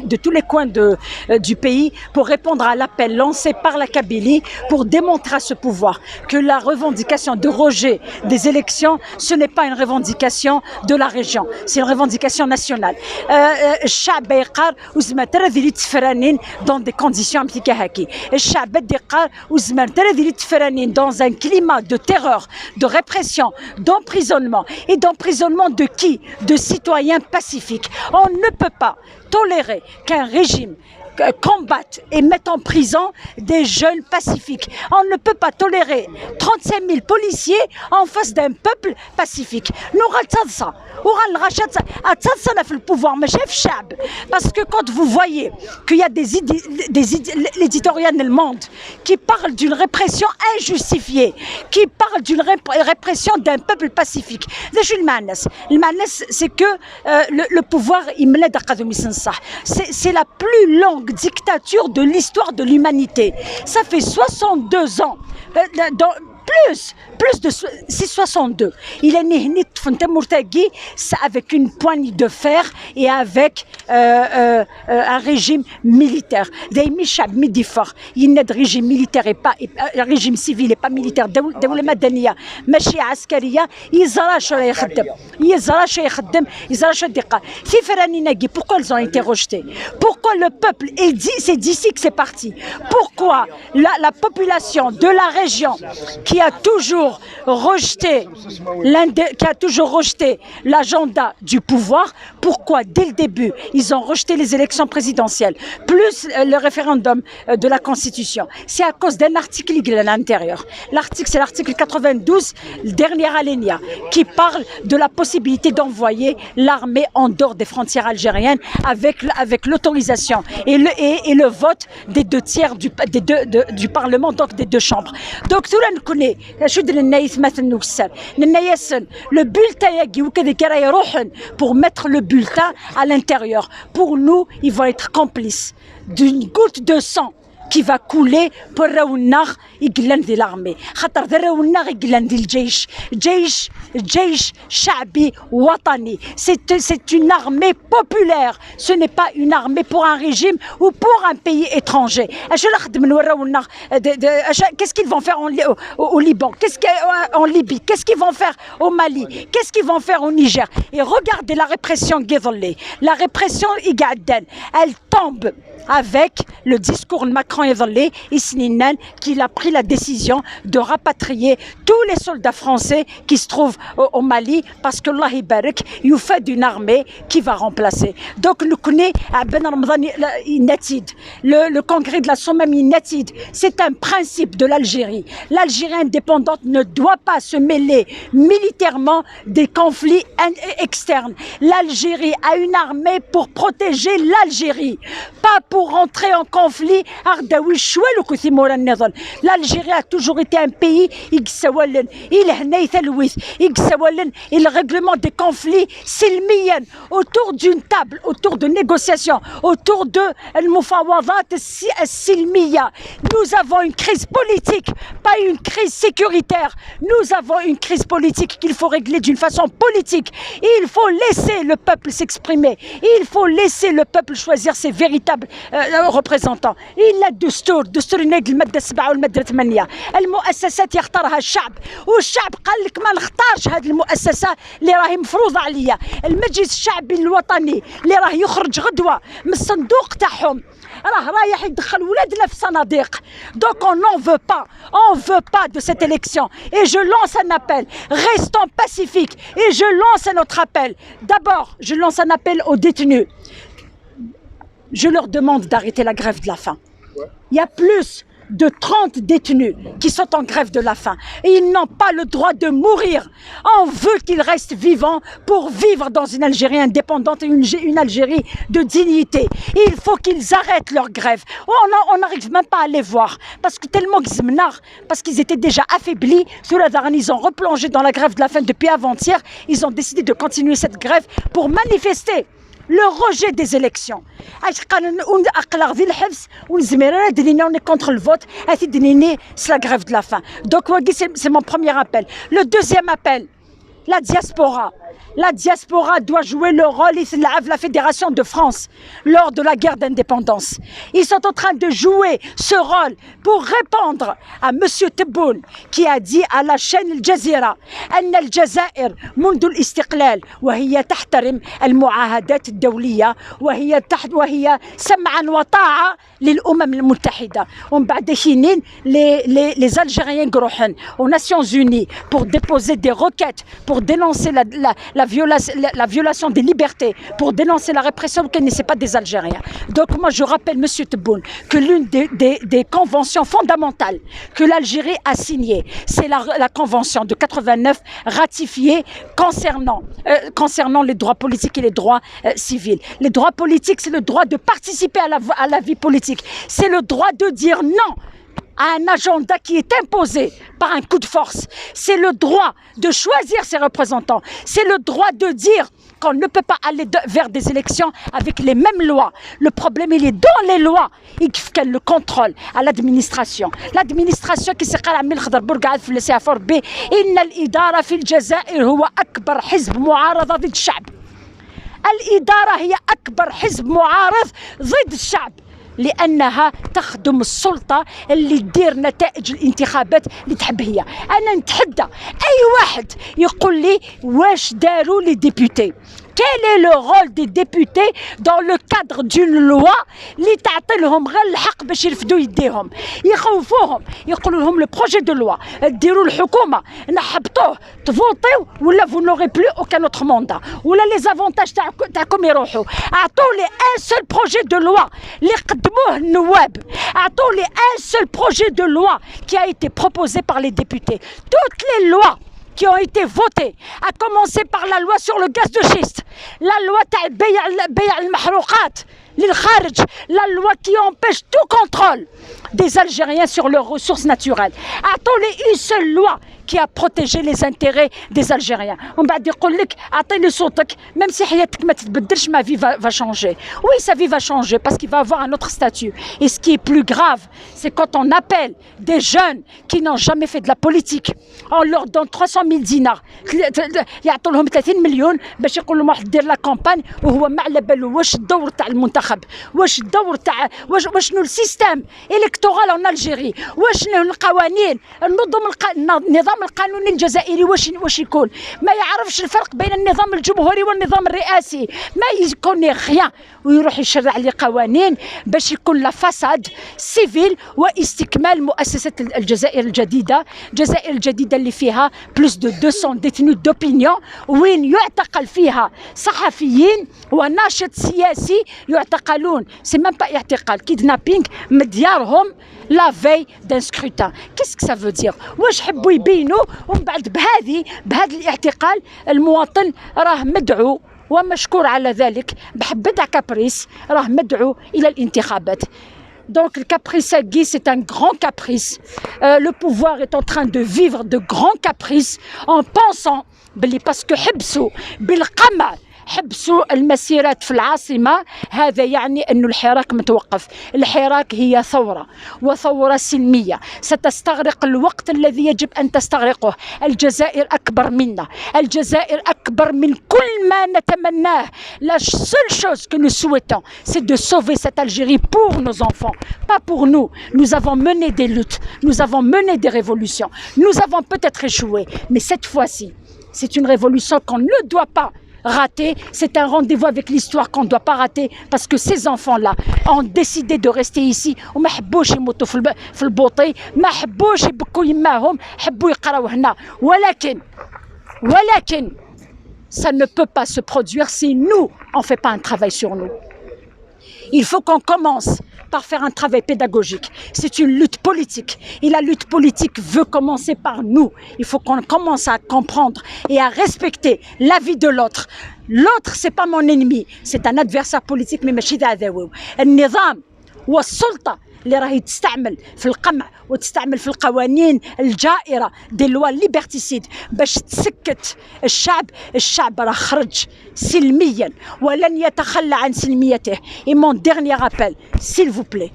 de tous les coins du pays pour répondre à l'appel lancé par la Kabylie pour démontrer à ce pouvoir que la revendication de rejet des élections, ce n'est pas une revendication de la région, c'est une revendication nationale. Dans des conditions dans un climat de terreur, de répression, d'emprisonnement. Et d'emprisonnement de qui? De citoyens pacifiques. On ne peut pas tolérer qu'un régime combattent et mettent en prison des jeunes pacifiques. On ne peut pas tolérer 35 000 policiers en face d'un peuple pacifique. Nous ratons ça. Le pouvoir, parce que quand vous voyez qu'il y a l'éditorial dans le monde qui parle d'une répression injustifiée, qui parle d'une répression d'un peuple pacifique, c'est que le pouvoir, c'est la plus longue dictature de l'histoire de l'humanité. Ça fait 62 ans. Plus de 62. Il est né avec une poigne de fer et avec un régime militaire. Il y a un régime militaire et pas un régime civil et pas militaire. Pourquoi ils ont été rejetés? Pourquoi le peuple est dit, c'est d'ici que c'est parti? Pourquoi la population de la région qui a toujours rejeté l'agenda du pouvoir, pourquoi dès le début ils ont rejeté les élections présidentielles plus le référendum de la Constitution? C'est à cause d'un article à l'intérieur. L'article, c'est l'article 92, le dernier alinéa, qui parle de la possibilité d'envoyer l'armée en dehors des frontières algériennes avec l'autorisation et le vote des 2/3 du Parlement, donc des deux chambres. Donc tout le monde connaît le bulletin pour mettre le bulletin à l'intérieur. Pour nous, ils vont être complices d'une goutte de sang qui va couler pour النار يقلن دي l'armée. خاطر ذراو النار يقلن دي الجيش. جيش شعبي وطني. C'est une armée populaire. Ce n'est pas une armée pour un régime ou pour un pays étranger. Qu'est-ce qu'ils vont faire au Liban? En Libye? Qu'est-ce qu'ils vont faire au Mali? Qu'est-ce qu'ils vont faire au Niger? Et regardez la répression la répression elle tombe avec le discours de Macron qu'il a pris la décision de rapatrier tous les soldats français qui se trouvent au Mali parce que Allah Barak, il fait d'une armée qui va remplacer. Donc nous connaissons le congrès de la Somme, c'est un principe de l'Algérie. L'Algérie indépendante ne doit pas se mêler militairement des conflits externes. L'Algérie a une armée pour protéger l'Algérie, pas pour rentrer en conflit. L'Algérie a toujours été un pays il règlement des conflits silmiyen autour d'une table, autour de négociations, autour de silmiya. Nous avons une crise politique, pas une crise sécuritaire. Nous avons une crise politique qu'il faut régler d'une façon politique. Il faut laisser le peuple s'exprimer. Il faut laisser le peuple choisir ses véritables représentants. Il a دستور ينادي الماده 7 والماده 8. المؤسسات يختارها الشعب والشعب قال لك ما نختارش هذه المؤسسه اللي راهي مفروضه عليا. المجلس الشعبي الوطني اللي راه يخرج غدوه من الصندوق تاعهم راه رايح يدخل ولادنا في صناديق. Donc on n'en veut pas de cette élection. Et je lance un appel, restons pacifiques. Et je lance un autre appel. D'abord, je lance un appel aux détenus. Je leur demande d'arrêter la grève de la faim. Il y a plus de 30 détenus qui sont en grève de la faim. Et ils n'ont pas le droit de mourir. On veut qu'ils restent vivants pour vivre dans une Algérie indépendante et une Algérie de dignité. Et il faut qu'ils arrêtent leur grève. On n'arrive même pas à les voir. Parce que tellement parce qu'ils étaient déjà affaiblis. Ils ont replongé dans la grève de la faim depuis avant-hier. Ils ont décidé de continuer cette grève pour manifester le rejet des élections. On est contre le vote, c'est la grève de la faim. Donc c'est mon premier appel. Le deuxième appel, La diaspora. La diaspora doit jouer le rôle de la Fédération de France lors de la guerre d'indépendance. Ils sont en train de jouer ce rôle pour répondre à M. Tebboune qui a dit à la chaîne Al Jazeera أن الجزائر منذ الاستقلال وهي تحترم المعاهدات الدولية وهي سمعا وطاعة للأمم المتحدة. ومن بعد حينين les Algériens يروحون aux Nations Unies pour déposer des requêtes pour dénoncer la violation des libertés, pour dénoncer la répression que ne pas des Algériens. Donc moi je rappelle M. Tebboune que l'une des conventions fondamentales que l'Algérie a signée, c'est la convention de 89 ratifiée concernant les droits politiques et les droits civils. Les droits politiques, c'est le droit de participer à la vie politique. C'est le droit de dire non à un agenda qui est imposé par un coup de force. C'est le droit de choisir ses représentants. C'est le droit de dire qu'on ne peut pas aller vers des élections avec les mêmes lois. Le problème, il est dans les lois et qu'elle le contrôle à l'administration. L'administration qui s'est قال من خضر برقعد في السافر ب إن الإدارة في الجزائر هو أكبر حزب معارضة ضد الشعب. الإدارة هي أكبر حزب معارض ضد الشعب. لأنها تخدم السلطة اللي تدير نتائج الانتخابات اللي تحب هي. أنا نتحدى أي واحد يقول لي واش داروا لي ديبوتي. Quel est le rôle des députés dans le cadre d'une loi اللي تعطي لهم غير الحق باش يرفدوا يديهم يخوفوهم يقولوا لهم لو بروجي دو لوا ديروا الحكومه نحبطوه تفوطيو ولا vous n'aurez plus aucun autre mandat ولا لي زافونتاج تاعكم يروحوا اعطوا لي ان سول بروجي دو لوا اللي قدموه النواب اعطوا لي ان سول بروجي دو لوا qui a été proposé par les députés toutes les lois qui ont été votées, à commencer par la loi sur le gaz de schiste, la loi بيع المحروقات للخارج, la loi qui empêche tout contrôle des Algériens sur leurs ressources naturelles. Attendez une seule loi qui a protégé les intérêts des Algériens. On va dire même si ma vie va changer. Oui, sa vie va changer parce qu'il va avoir un autre statut. Et ce qui est plus grave, c'est quand on appelle des jeunes qui n'ont jamais fait de la politique, on leur donne 300 000 dinars. يعطولهم 30 مليون باش يقولوا واحد دير لا كامباني وهو ما على بالو واش الدور تاع المنتخب واش الدور تاع شنو السيستم الكتورال ان الجيري واش القوانين النظام القانوني الجزائري واش يكون ما يعرفش الفرق بين النظام الجمهوري والنظام الرئاسي ما يكون غيان ويروح يشرع لي قوانين باش يكون لا فساد سيفيل واستكمال مؤسسة الجزائر الجديدة الجزائر الجديدة اللي فيها بلوس دو 200 détenus d'opinion وين يعتقل فيها صحفيين وناشط سياسي يعتقلون سي ميم با اعتقال كيدنابينغ من ديارهم لا في دان سكروتان. كيس كو سا فو دير واش حبوا يبينوا ومن بعد بهذا الاعتقال المواطن راه مدعو ومشكور على ذلك بحبة كابريس راه مدعو إلى الانتخابات. Donc le caprice à Guy, c'est un grand caprice. Le pouvoir est en train de vivre de grands caprices en pensant parce que حبسوا بالقمع حبسوا المسيرات في العاصمة هذا يعني أن الحراك متوقف. الحراك هي ثورة وثورة سلمية ستستغرق الوقت الذي يجب أن تستغرقه. الجزائر أكبر منا الجزائر أكبر من كل ما نتمناه. La seule chose que nous souhaitons c'est de sauver cette Algérie pour nos enfants, pas pour nous. Nous avons mené des luttes, nous avons mené des révolutions, nous avons peut-être échoué, mais cette fois-ci c'est une révolution qu'on ne doit pas rater, c'est un rendez-vous avec l'histoire qu'on ne doit pas rater parce que ces enfants-là ont décidé de rester ici وما حبوش يموتوا في البوطي ما حبوش يبكوا يماهم حبوا يقراو هنا ولكن ça ne peut pas se produire si nous on fait pas un travail sur nous. Il faut qu'on commence par faire un travail pédagogique. C'est une lutte politique. Et la lutte politique veut commencer par nous. Il faut qu'on commence à comprendre et à respecter l'avis de l'autre. L'autre, c'est pas mon ennemi. C'est un adversaire politique, mais ماشي ذا عداوي. النظام والسلطة اللي راهي تستعمل في القمع وتستعمل في القوانين الجائرة دي لوا ليبرتيسيد باش تسكت الشعب راه خرج سلميا ولن يتخلى عن سلميته. Et mon dernier appel, s'il vous plaît,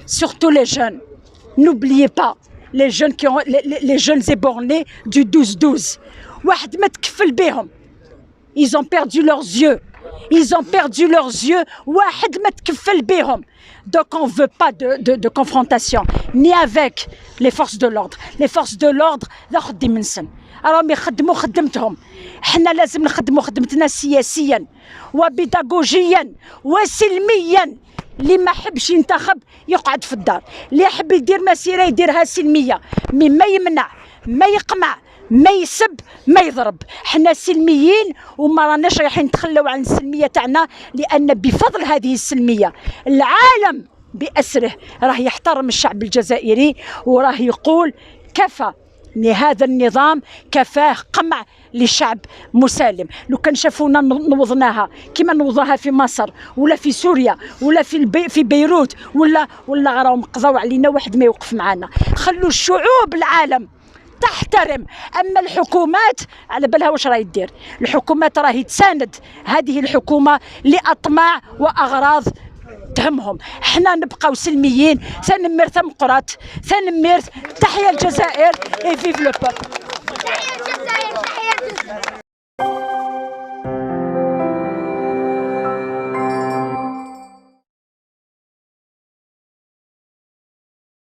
surtout les jeunes, n'oubliez pas les jeunes qui ont les jeunes éborgnés du 12-12. واحد ما تكفل بهم. Ils ont perdu leurs yeux. Ils ont perdu leurs yeux. واحد ما تكفل بهم. Donc on veut pas de confrontation ni avec les forces de l'ordre. Les forces de l'ordre ذا خدي منسن راهم يخدموا خدمتهم. حنا لازم نخدموا خدمتنا سياسيا وبيداغوجيا وسلميا. اللي ما حبش ينتخب يقعد في الدار، اللي يحب يدير مسيره يديرها سلميه، ما يمنع ما يقمع ما يسب ما يضرب. حنا سلميين وما راناش رايحين نتخلوا عن السلميه تاعنا، لان بفضل هذه السلميه العالم باسره راه يحترم الشعب الجزائري وراه يقول كفى لهذا النظام، كفاه قمع لشعب مسالم. لو كان شافونا نوضناها كما نوضاها في مصر ولا في سوريا ولا في بيروت ولا راهم قضاو علينا واحد ما يوقف معنا. خلوا الشعوب العالم تحترم. اما الحكومات على بالها واش راهي دير. الحكومات راهي تساند هذه الحكومه لاطماع واغراض تهمهم. حنا نبقاو سلميين. سنمير ثم قرات سنمير. تحيا الجزائر. اي فيف لو بوبل.